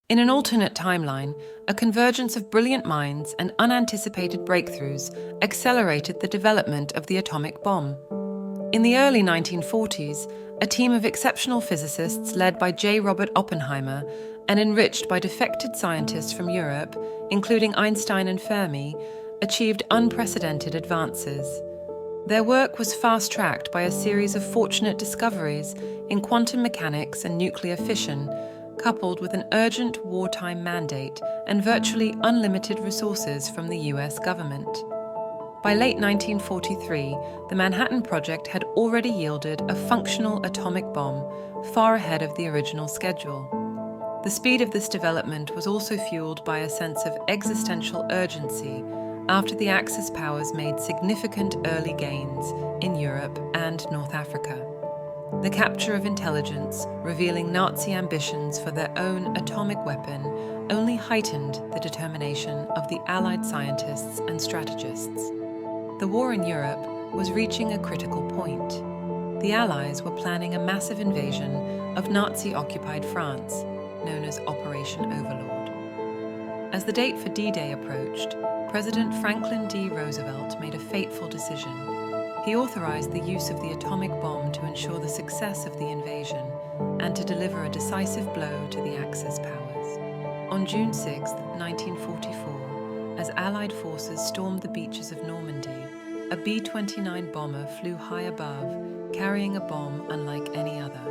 In an alternate timeline, a convergence of brilliant minds and unanticipated breakthroughs accelerated the development of the atomic bomb. In the early 1940s, a team of exceptional physicists led by J. Robert Oppenheimer and enriched by defected scientists from Europe, including Einstein and Fermi, achieved unprecedented advances. Their work was fast-tracked by a series of fortunate discoveries in quantum mechanics and nuclear fission, coupled with an urgent wartime mandate and virtually unlimited resources from the US government. By late 1943, the Manhattan Project had already yielded a functional atomic bomb, far ahead of the original schedule. The speed of this development was also fueled by a sense of existential urgency after the Axis powers made significant early gains in Europe and North Africa. The capture of intelligence revealing Nazi ambitions for their own atomic weapon only heightened the determination of the Allied scientists and strategists. The war in Europe was reaching a critical point. The Allies were planning a massive invasion of Nazi-occupied France, known as Operation Overlord. As the date for D-Day approached, President Franklin D. Roosevelt made a fateful decision. He authorized the use of the atomic bomb to ensure the success of the invasion and to deliver a decisive blow to the Axis powers. On June 6, 1944, as Allied forces stormed the beaches of Normandy, a B-29 bomber flew high above, carrying a bomb unlike any other.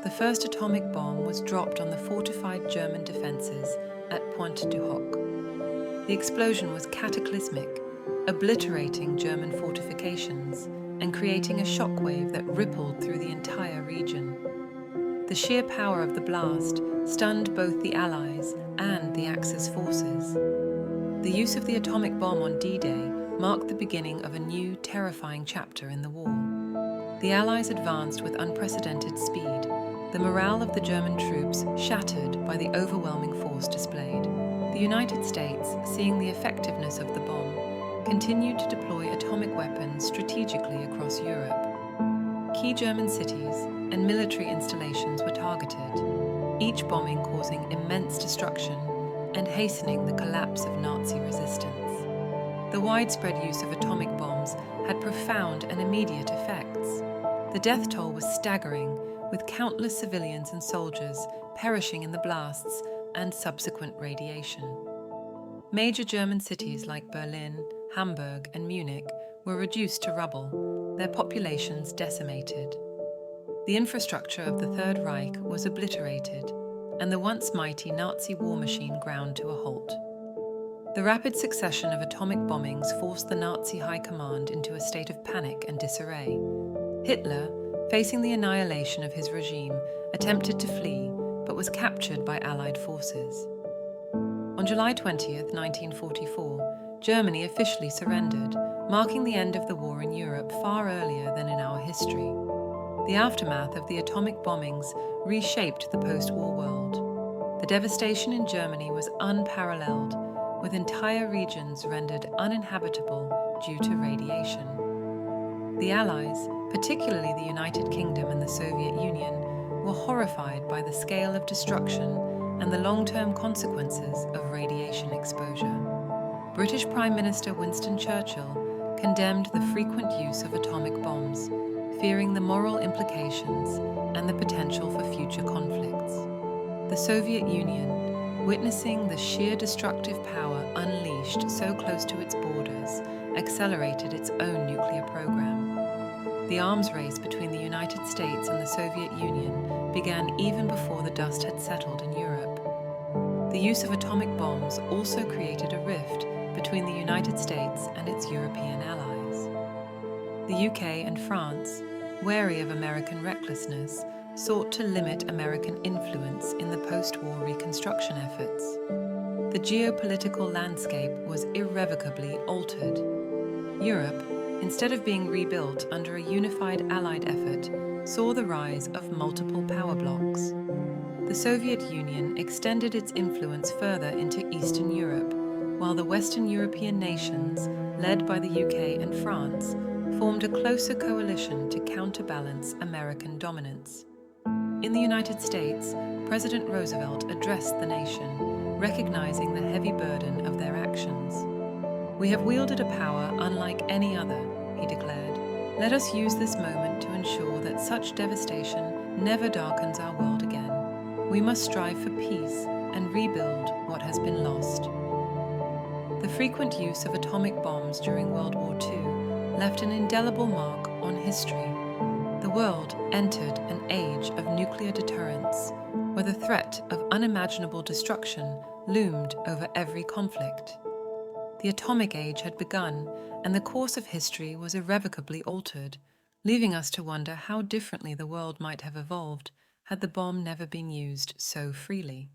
The first atomic bomb was dropped on the fortified German defenses at Pointe du Hoc. The explosion was cataclysmic, obliterating German fortifications and creating a shockwave that rippled through the entire region. The sheer power of the blast stunned both the Allies and the Axis forces. The use of the atomic bomb on D-Day marked the beginning of a new, terrifying chapter in the war. The Allies advanced with unprecedented speed, the morale of the German troops shattered by the overwhelming force displayed. The United States, seeing the effectiveness of the bomb, continued to deploy atomic weapons strategically across Europe. Key German cities and military installations were targeted, each bombing causing immense destruction and hastening the collapse of Nazi resistance. The widespread use of atomic bombs had profound and immediate effects. The death toll was staggering, with countless civilians and soldiers perishing in the blasts and subsequent radiation. Major German cities like Berlin, Hamburg, and Munich were reduced to rubble, their populations decimated. The infrastructure of the Third Reich was obliterated, and the once mighty Nazi war machine ground to a halt. The rapid succession of atomic bombings forced the Nazi high command into a state of panic and disarray. Hitler, facing the annihilation of his regime, attempted to flee, but was captured by Allied forces. On July 20, 1944, Germany officially surrendered, marking the end of the war in Europe far earlier than in our history. The aftermath of the atomic bombings reshaped the post-war world. The devastation in Germany was unparalleled, with entire regions rendered uninhabitable due to radiation. The Allies, particularly the United Kingdom and the Soviet Union, were horrified by the scale of destruction and the long-term consequences of radiation exposure. British Prime Minister Winston Churchill condemned the frequent use of atomic bombs, fearing the moral implications and the potential for future conflicts. The Soviet Union, witnessing the sheer destructive power unleashed so close to its borders, accelerated its own nuclear program. The arms race between the United States and the Soviet Union began even before the dust had settled in Europe. The use of atomic bombs also created a rift between the United States and its European allies. The UK and France, wary of American recklessness, sought to limit American influence in the post-war reconstruction efforts. The geopolitical landscape was irrevocably altered. Europe, instead of being rebuilt under a unified Allied effort, saw the rise of multiple power blocs. The Soviet Union extended its influence further into Eastern Europe, while the Western European nations, led by the UK and France, formed a closer coalition to counterbalance American dominance. In the United States, President Roosevelt addressed the nation, recognizing the heavy burden of their actions. "We have wielded a power unlike any other," he declared. "Let us use this moment to ensure that such devastation never darkens our world again. We must strive for peace and rebuild what has been lost." The frequent use of atomic bombs during World War II left an indelible mark on history. The world entered an age of nuclear deterrence, where the threat of unimaginable destruction loomed over every conflict. The atomic age had begun, and the course of history was irrevocably altered, leaving us to wonder how differently the world might have evolved had the bomb never been used so freely.